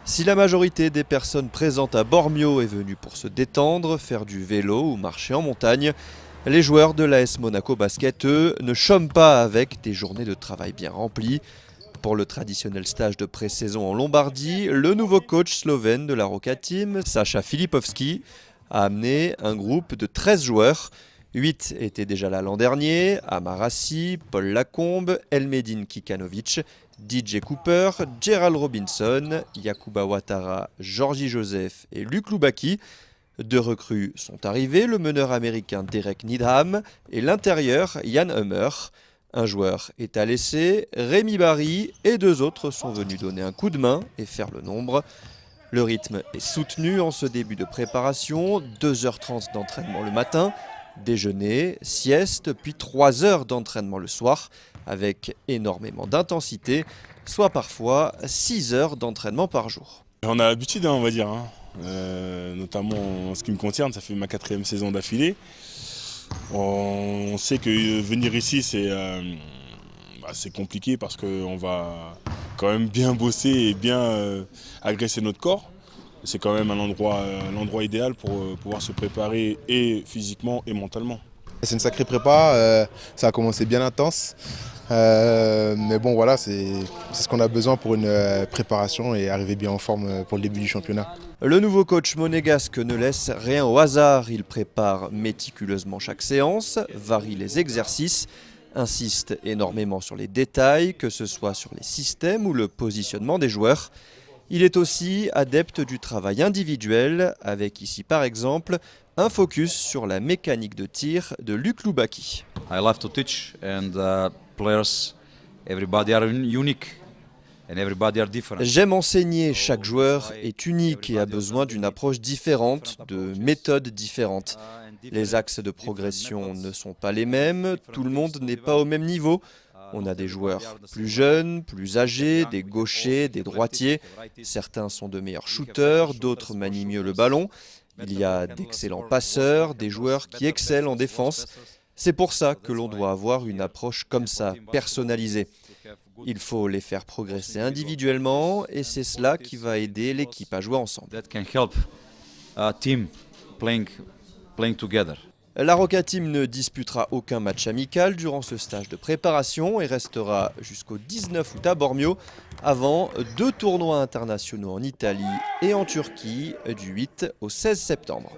Si la majorité des personnes présentes à Bormio est venue pour se détendre, faire du vélo ou marcher en montagne, les joueurs de l'AS Monaco Basket, eux, ne chôment pas avec des journées de travail bien remplies. Pour le traditionnel stage de pré-saison en Lombardie, le nouveau coach slovène de la Roca Team, Saša Filipovski, a amené un groupe de 13 joueurs. 8 étaient déjà là l'an dernier, Amarassi, Paul Lacombe, Elmedine Kikanovic, DJ Cooper, Gerald Robinson, Yakuba Ouattara, Georgie Joseph et Luc Loubaki. Deux recrues sont arrivées, le meneur américain Derek Needham et l'intérieur Jan Hummer. Un joueur est à l'essai, Rémi Barry et deux autres sont venus donner un coup de main et faire le nombre. Le rythme est soutenu en ce début de préparation, 2h30 d'entraînement le matin, déjeuner, sieste, puis 3 heures d'entraînement le soir, avec énormément d'intensité, soit parfois 6 heures d'entraînement par jour. On a l'habitude, on va dire, notamment en ce qui me concerne, ça fait ma 4e saison d'affilée. On sait que venir ici, c'est compliqué parce qu'on va quand même bien bosser et bien agresser notre corps. C'est quand même l'endroit idéal pour pouvoir se préparer et physiquement et mentalement. C'est une sacrée prépa, ça a commencé bien intense. Mais bon voilà, c'est ce qu'on a besoin pour une préparation et arriver bien en forme pour le début du championnat. Le nouveau coach monégasque ne laisse rien au hasard, il prépare méticuleusement chaque séance, varie les exercices, insiste énormément sur les détails, que ce soit sur les systèmes ou le positionnement des joueurs. Il est aussi adepte du travail individuel, avec ici par exemple un focus sur la mécanique de tir de Luc Loubaki. I love to teach and players, everybody are unique and everybody are different. J'aime enseigner, chaque joueur est unique et a besoin d'une approche différente, de méthodes différentes. Les axes de progression ne sont pas les mêmes, tout le monde n'est pas au même niveau. On a des joueurs plus jeunes, plus âgés, des gauchers, des droitiers. Certains sont de meilleurs shooters, d'autres manient mieux le ballon. Il y a d'excellents passeurs, des joueurs qui excellent en défense. C'est pour ça que l'on doit avoir une approche comme ça, personnalisée. Il faut les faire progresser individuellement et c'est cela qui va aider l'équipe à jouer ensemble. That can help a team playing together. La Roca Team ne disputera aucun match amical durant ce stage de préparation et restera jusqu'au 19 août à Bormio avant 2 tournois internationaux en Italie et en Turquie du 8 au 16 septembre.